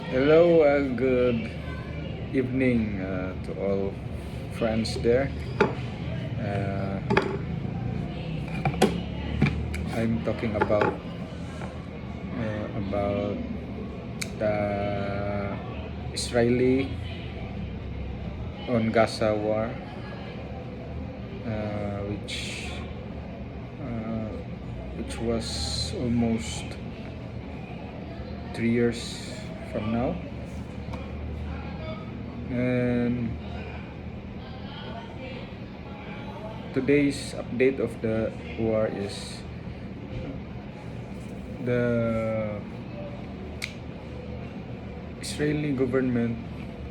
Hello, good evening to all friends there. Uh, I'm talking about the Israeli on Gaza war, uh, which uh, which was almost 3 years from now, and today's update of the war is the Israeli government,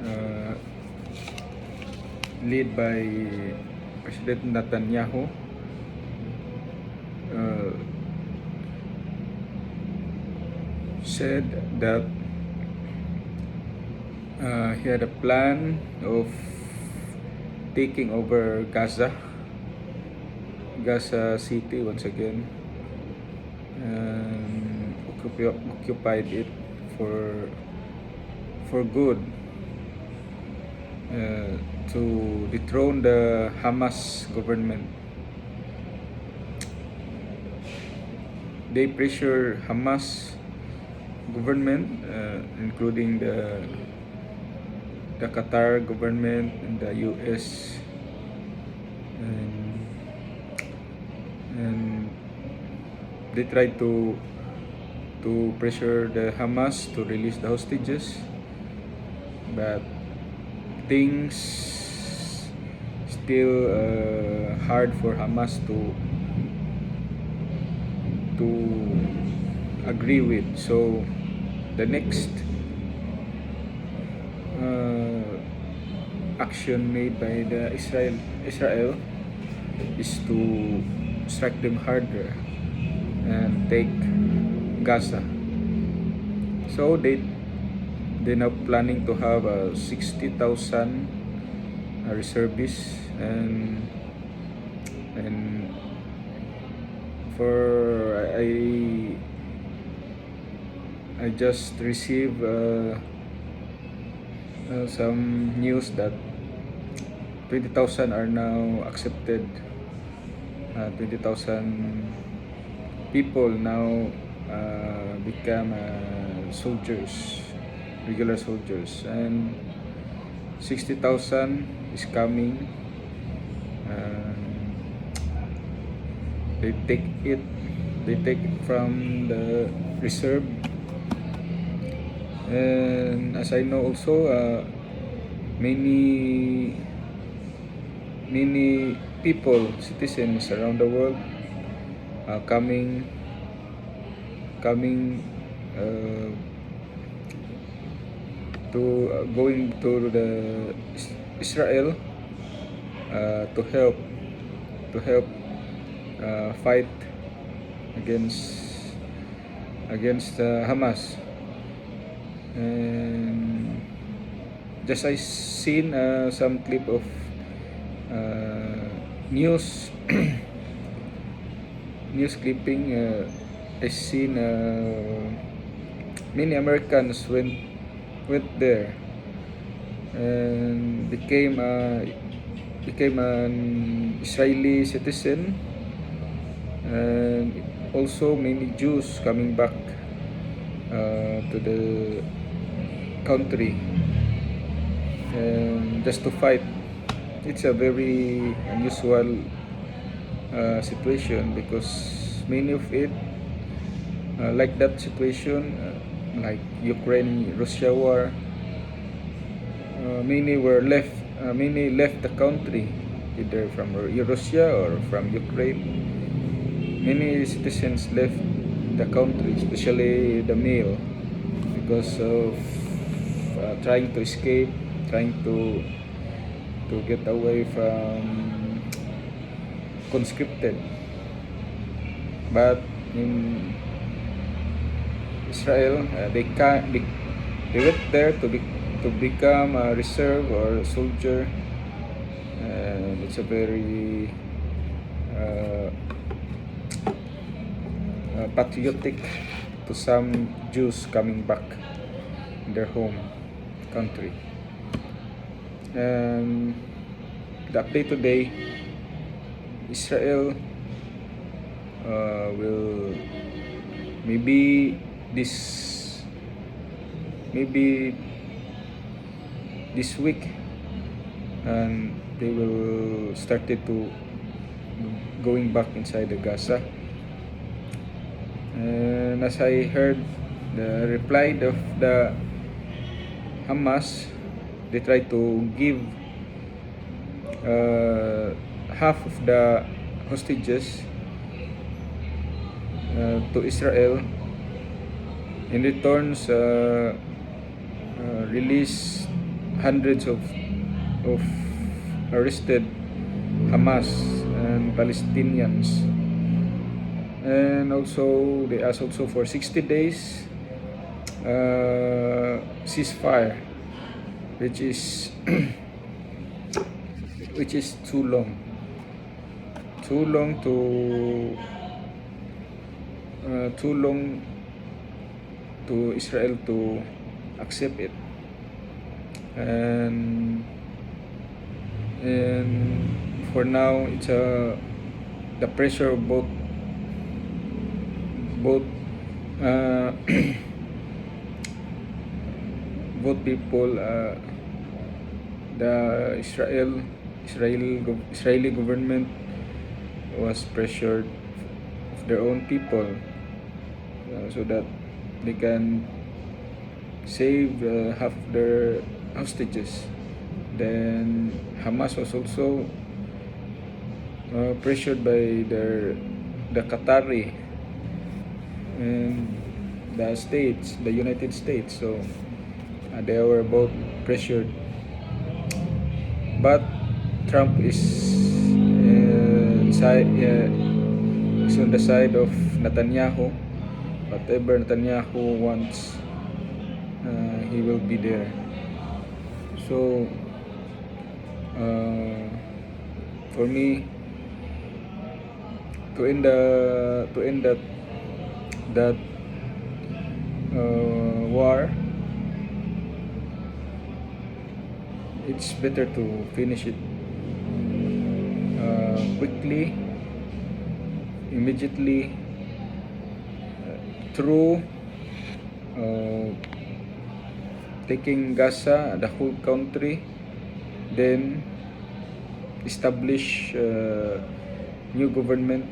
uh, led by President Netanyahu, uh, said that he had a plan of taking over Gaza City once again, and occupied it for good, to dethrone the Hamas government. They pressure Hamas government, including the Qatar government and the US, and, and they try to pressure the Hamas to release the hostages, but things still hard for Hamas to agree with. So the next action made by the Israel is to strike them harder and take Gaza. So they now planning to have 60,000 reservists, and for I just received some news that 20,000 are now accepted. 20,000 people now become soldiers, regular soldiers, and 60,000 is coming. They take it from the reserve, and as I know also, many people, citizens around the world, coming uh, to going to the Israel, to help fight against Hamas. And just I seen some clip of news news clipping. I seen many Americans went there and became an Israeli citizen, and also many Jews coming back to the country, and just to fight. It's a very unusual situation, because many of it, like that situation, like Ukraine-Russia war, many left the country, either from Russia or from Ukraine. Many citizens left the country, especially the male, because of trying to escape, trying to get away from conscripted. But in Israel, they went there to become a reserve or a soldier, and it's a very patriotic to some Jews coming back. in their home country. And the update today, Israel will maybe maybe this week, and they will started to going back inside the Gaza. And as I heard the reply of the Hamas, they try to give half of the hostages to Israel. In returns, release hundreds of arrested Hamas and Palestinians. And also they asked also for 60 days ceasefire, which is which is too long to Israel to accept it. And for now, it's the pressure of both both people, the Israeli government was pressured of their own people, so that they can save half their hostages. Then Hamas was also pressured by the Qatari and the United States. So they were both pressured. But Trump is on the side of Netanyahu. Whatever Netanyahu wants, he will be there. So for me, to end that war, it's better to finish it quickly, immediately, through taking Gaza, the whole country, then establish new government.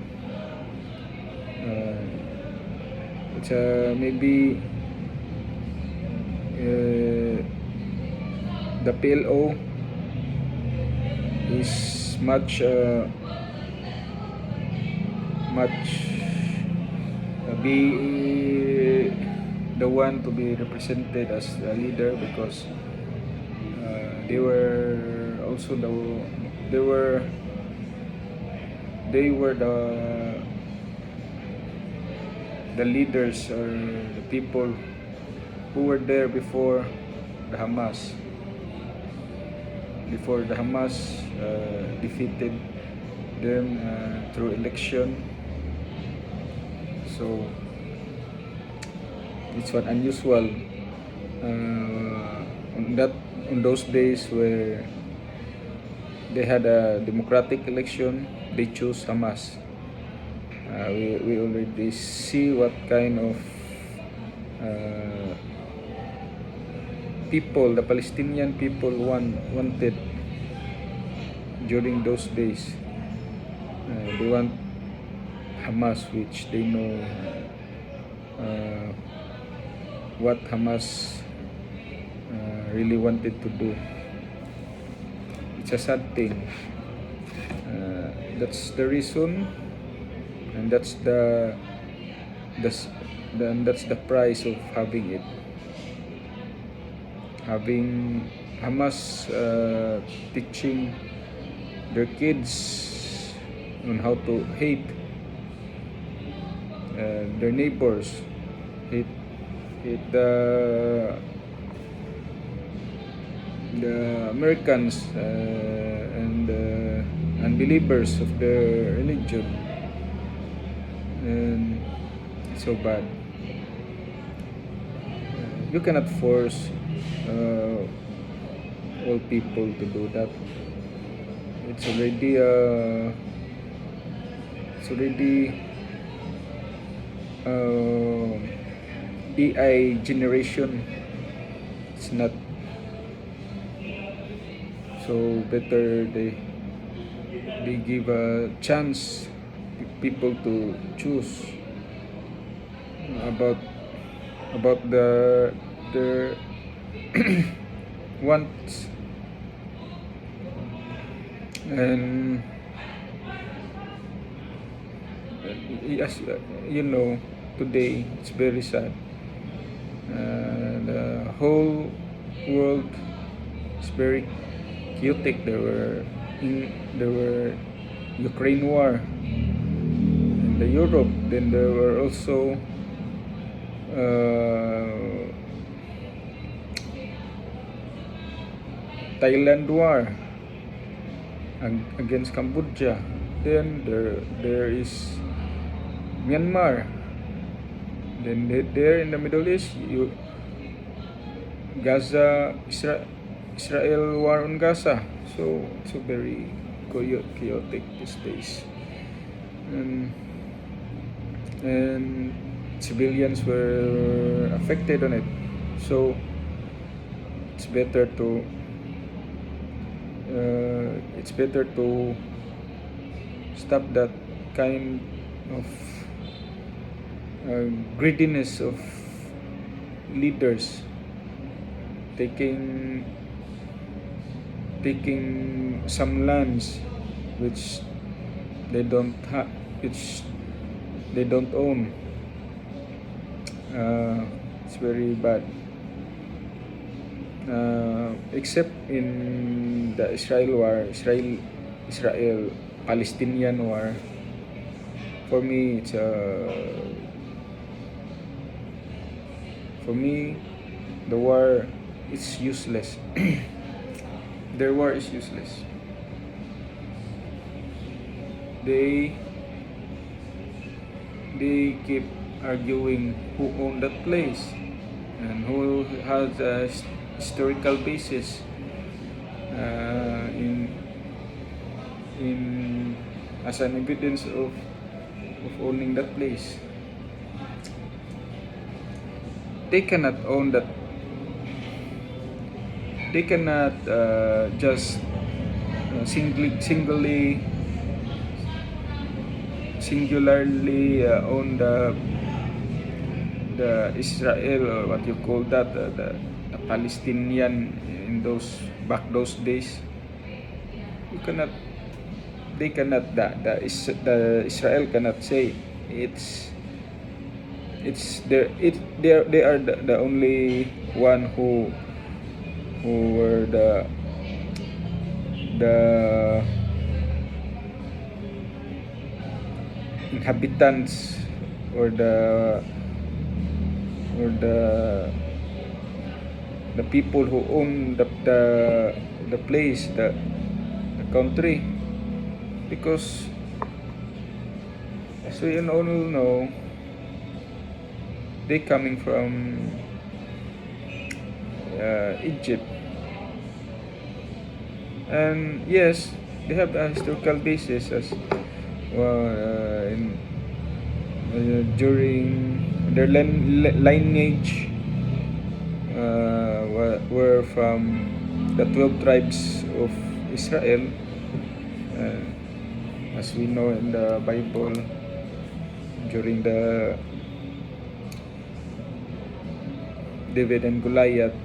It's maybe the PLO is much be the one to be represented as a leader, because they were also they were the leaders, or the people who were there before the Hamas defeated them through election. So it's one unusual on those days where they had a democratic election, they chose Hamas. We already see what kind of people the Palestinian people wanted during those days. They want Hamas, which they know what Hamas really wanted to do. It's a sad thing. That's the reason, and that's the price of having it. Having Hamas teaching their kids on how to hate their neighbors, hate the Americans and unbelievers of their religion, and it's so bad. you cannot force all people to do that. It's already it's already AI generation. It's not so better they give a chance people to choose about their wants. And as you know, today it's very sad. The whole world is very chaotic. There were Ukraine war in the Europe. Then there were also Thailand war against Cambodia. Then there is Myanmar. Then there in the Middle East, Gaza, Israel war on Gaza. So it's a very chaotic these days, and civilians were affected on it. So it's better to stop that kind of greediness of leaders taking some lands which they don't own. It's very bad. Except in the Israel Palestinian war. For me, the war is useless. Their war is useless. They keep arguing who owned that place and who has a historical basis in as an evidence of owning that place. They cannot own that. They cannot just singularly own the Israel, or what you call that, the Palestinian in those days. You cannot. They cannot. The Israel cannot say they are the only one who were the inhabitants or the people who own the place, the country, because as we all know, they coming from Egypt, and yes, they have a historical basis as during their lineage were from the 12 tribes of Israel, as we know in the Bible, during the David and Goliath,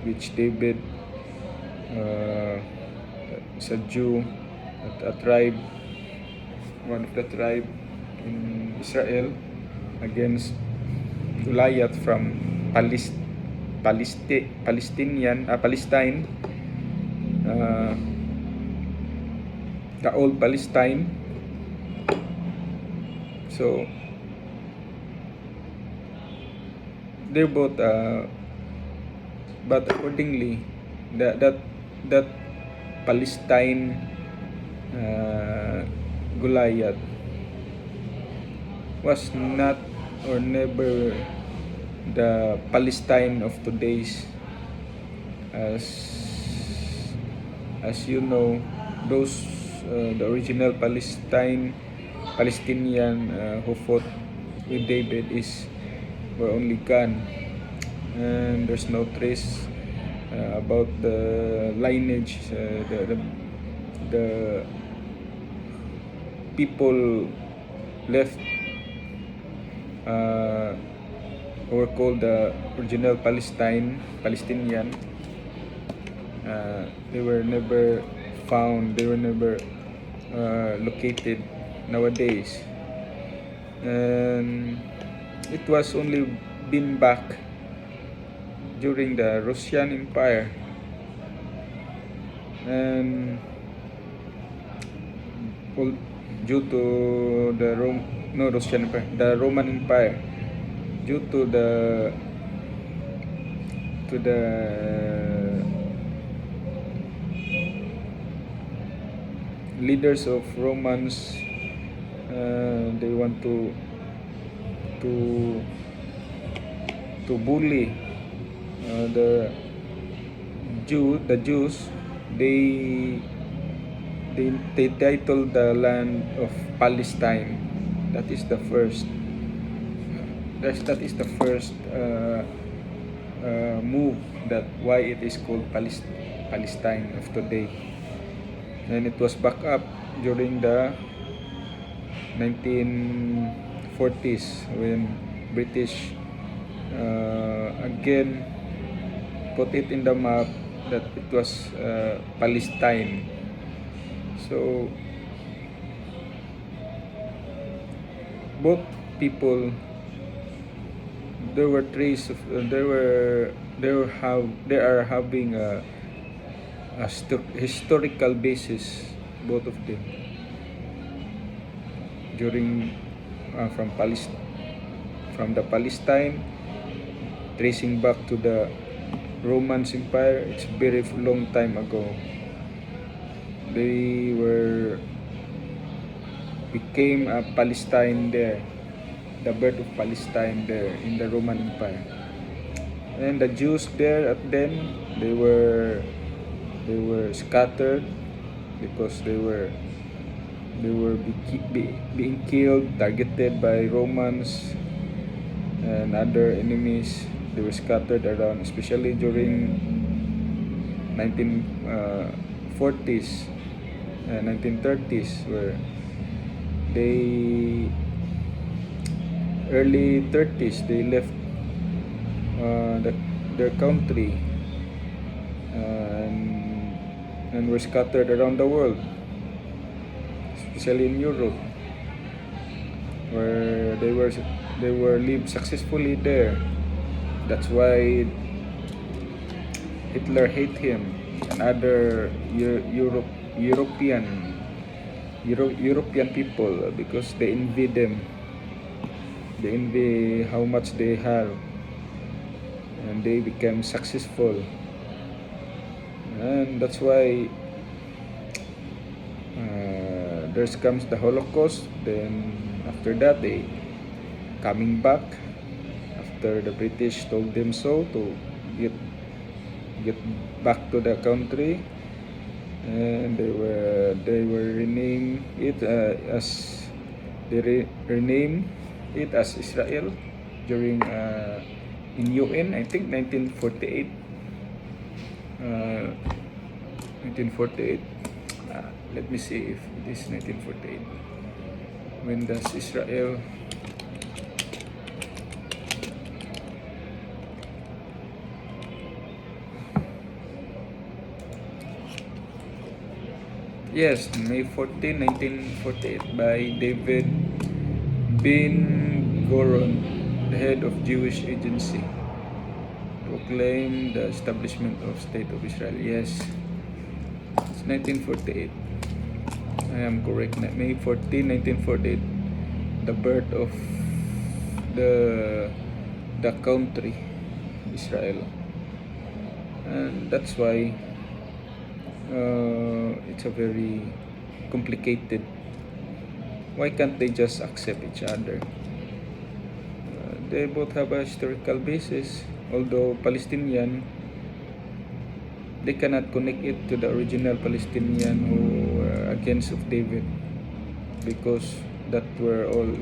which David is a Jew, a tribe, one of the tribe in Israel, against Goliath from Palestine, the old Palestine. So they're both, but accordingly, that Palestine Goliath was not or never the Palestine of today's, as you know, those the original Palestinian who fought with David were only gone, and there's no trace about the lineage, the people left who were called the original Palestinian. They were never found. They were never located nowadays, and it was only been back during the Russian Empire, and due to the Russian Empire, the Roman Empire, due to the leaders of Romans. They want to bully the Jews. They titled the land of Palestine. That is the first. That is the first move that why it is called Palestine of today. And it was back up during the 1940s when British again put it in the map that it was Palestine. So both people, there were trace of they are having a historical basis, both of them, during from the Palestine, tracing back to the Roman Empire. It's very long time ago. They became a Palestine there, the birth of Palestine there in the Roman Empire. And the Jews there at then, they were scattered because they were being killed, targeted by Romans and other enemies. They were scattered around, especially during 1940s and 1930s, where early 30s they left their country and were scattered around the world, especially in Europe, where they were lived successfully there. That's why Hitler hate him and other European people, because they envy them. They envy how much they have, and they became successful. And that's why there comes the Holocaust. Then after that, they coming back after the British told them so, to get back to the country, and they were rename it as rename it as Israel during in UN, I think 1948. 1948. Let me see if it is 1948. When does Israel? Yes, May 14, 1948, by David Ben-Gurion, the head of Jewish agency, proclaimed the establishment of State of Israel. Yes, it's 1948. I am correct. May 14, 1948, the birth of the country Israel, and that's why it's a very complicated. Why can't they just accept each other? they both have a historical basis. Although Palestinian, they cannot connect it to the original Palestinian who were against of David, because that were all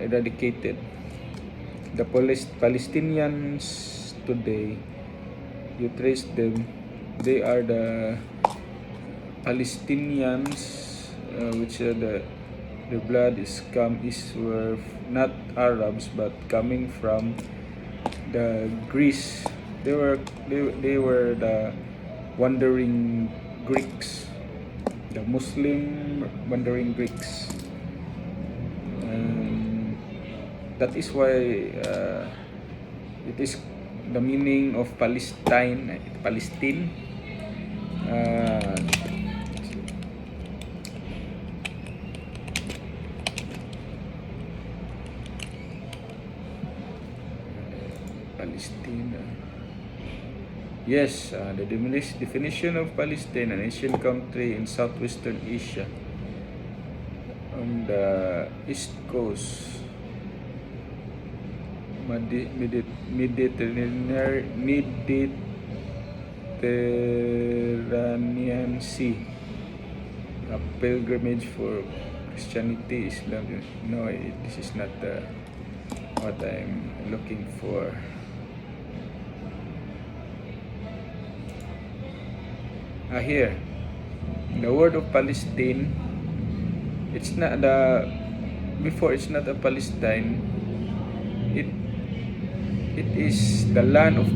eradicated. The Palestinians today, you trace them, they are the Palestinians, which their blood were not Arabs but coming from the Greece. They were the wandering Greeks, the Muslim wandering Greeks. And that is why it is the meaning of Palestine, Palestine. Palestine. Yes, the definition of Palestine, an Asian country in southwestern Asia, on the east coast, Mediterranean Sea, a pilgrimage for Christianity, Islam. No, this is not what I'm looking for. Here, the word of Palestine, it's not it's not a Palestine, it is the land of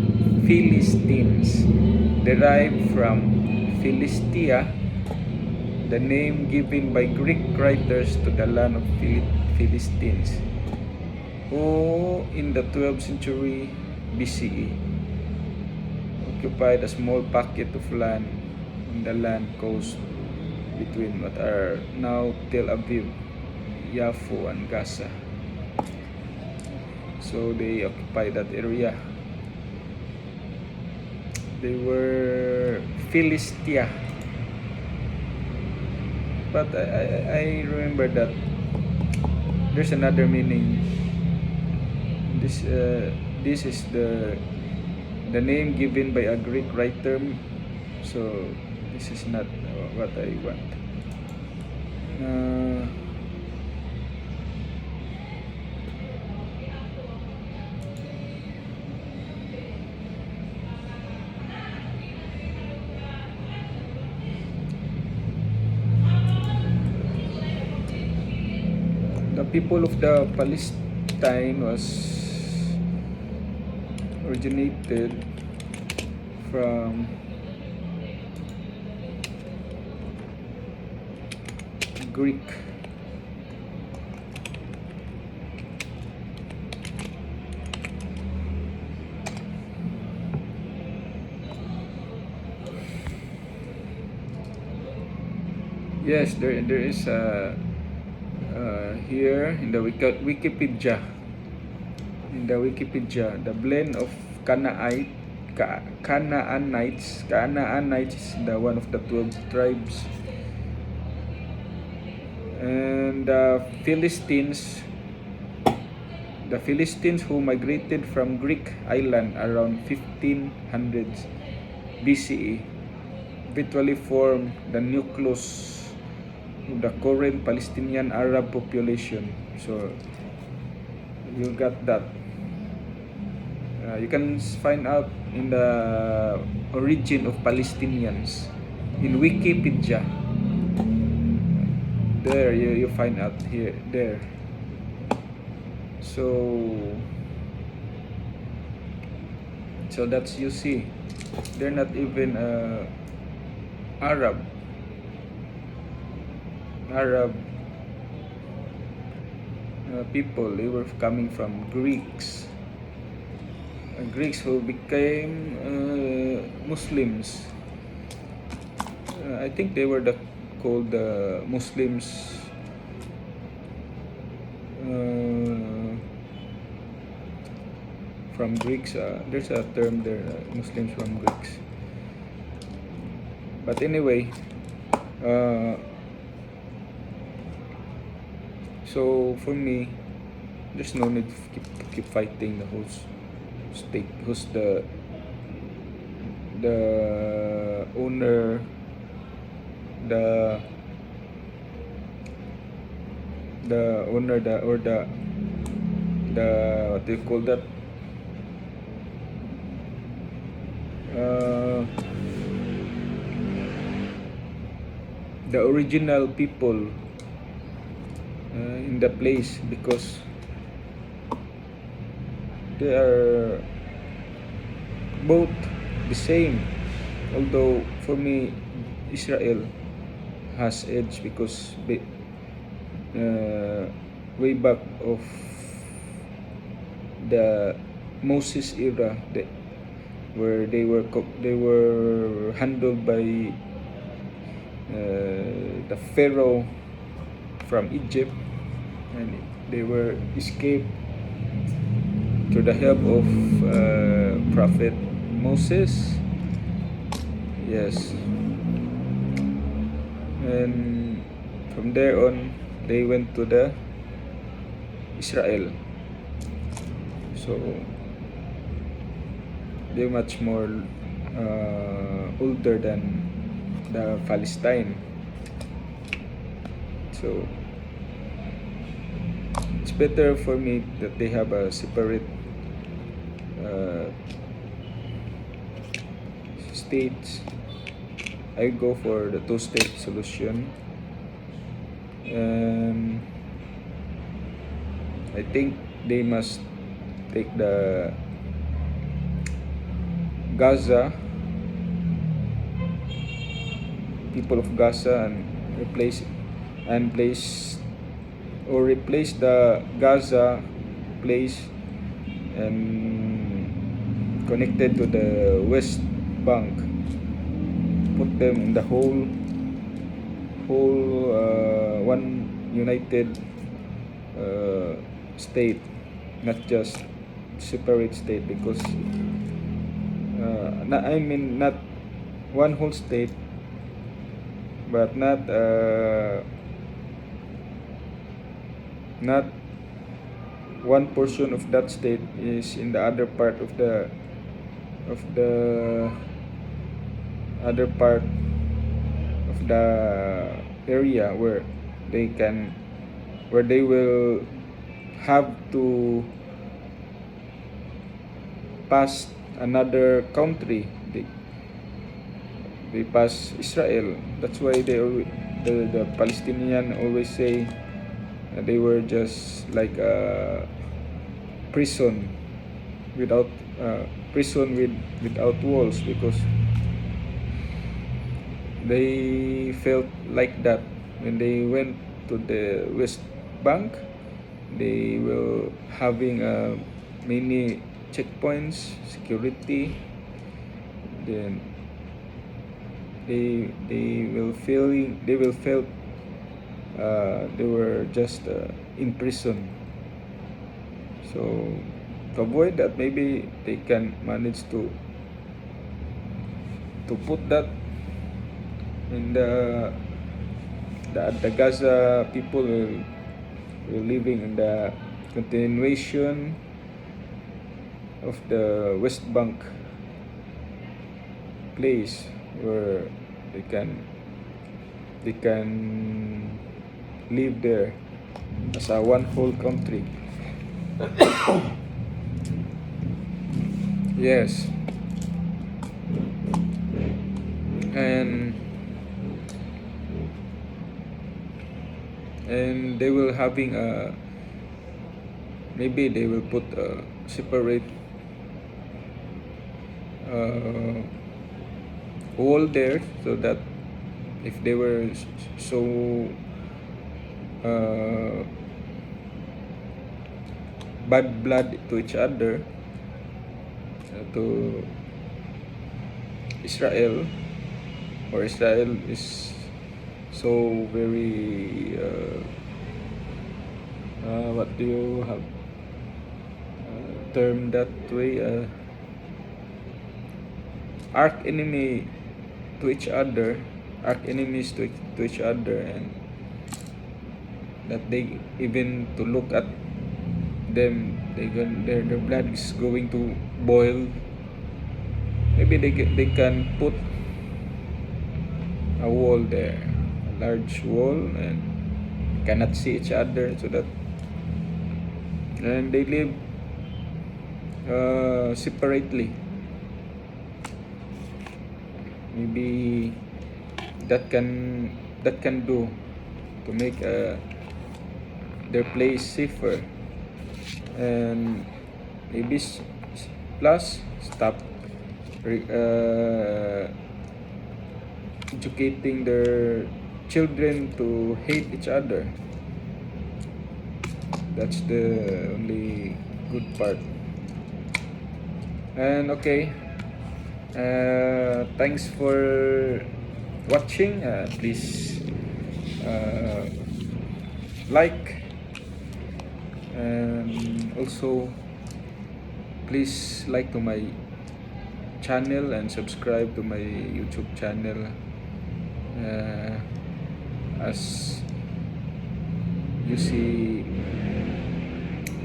Philistines, derived from Philistia, the name given by Greek writers to the land of Philistines, who in the 12th century BCE occupied a small pocket of land in the land coast between what are now Tel Aviv, Yaffo, and Gaza. So they occupied that area. They were Philistia. But I remember that there's another meaning. This is the name given by a Greek writer. So this is not what I want. The people of the Palestine was originated from Greek. Yes, there is here in the Wikipedia. The blend of Canaanites is the one of the 12 tribes, and the Philistines who migrated from Greek island around 1500 BCE virtually formed the nucleus of the current Palestinian Arab population. So you got that. You can find out in the origin of Palestinians in Wikipedia. There you find out there. So that's, you see, they're not even Arab people. They were coming from Greeks who became Muslims. I think they were called the Muslims from Greeks. There's a term there, Muslims from Greeks. But anyway, so for me, there's no need to keep fighting the whole state. Who's the owner, the owner, the what do you call that, uh, the original people in the place, because they are both the same. Although for me, Israel has edge because way back of the Moses era, where they were handled by the Pharaoh from Egypt, and they were escaped through the help of Prophet Moses. Yes, and from there on they went to the Israel. So they're much more older than the Palestine. So it's better for me that they have a separate states. I go for the two-state solution, and I think they must take the Gaza, people of Gaza, and replace the Gaza place and connected to the West Bank. Put them in the whole one united state, not just separate state, because not one whole state, but not one portion of that state is in the other part of the other part of the area where they will have to pass another country. They pass Israel. That's why the Palestinian always say they were just like a prison without walls, because they felt like that when they went to the West Bank. They were having many checkpoints, security. Then they will feel they were just in prison. So to avoid that, maybe they can manage to put that in the Gaza people will living in the continuation of the West Bank place, where they can live there as a one whole country. Yes, and they will having a, maybe they will put a separate wall there, so that if they were so bad blood to each other, to Israel, or Israel is so very what do you have term that way, arch enemies to each other, and that they even to look at their blood is going to boil. Maybe they can put a wall there, a large wall, and cannot see each other, so that and they live separately. Maybe that can do to make their place safer, and maybe plus stop educating their children to hate each other. That's the only good part. And okay, thanks for watching. Please like, and also please like to my channel and subscribe to my YouTube channel. As you see,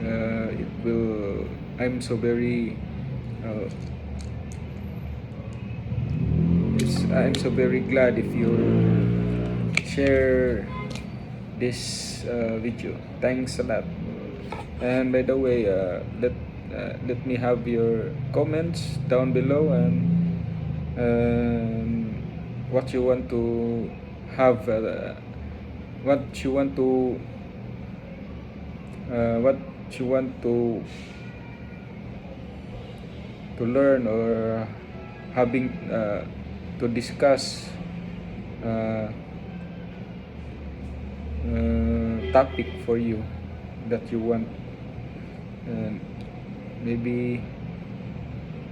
it will. I'm so very. I'm so very glad if you share this video. Thanks a lot. And by the way, let me have your comments down below, and what you want to have, what you want to learn, or having to discuss topic for you that you want, and maybe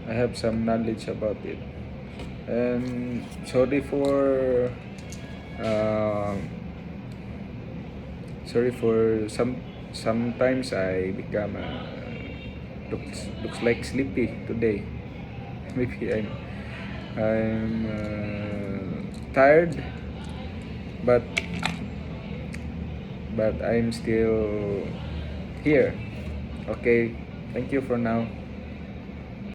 I have some knowledge about it. And sorry for sometimes I become looks like sleepy today. Maybe I'm tired, but I'm still here. Okay, thank you for now.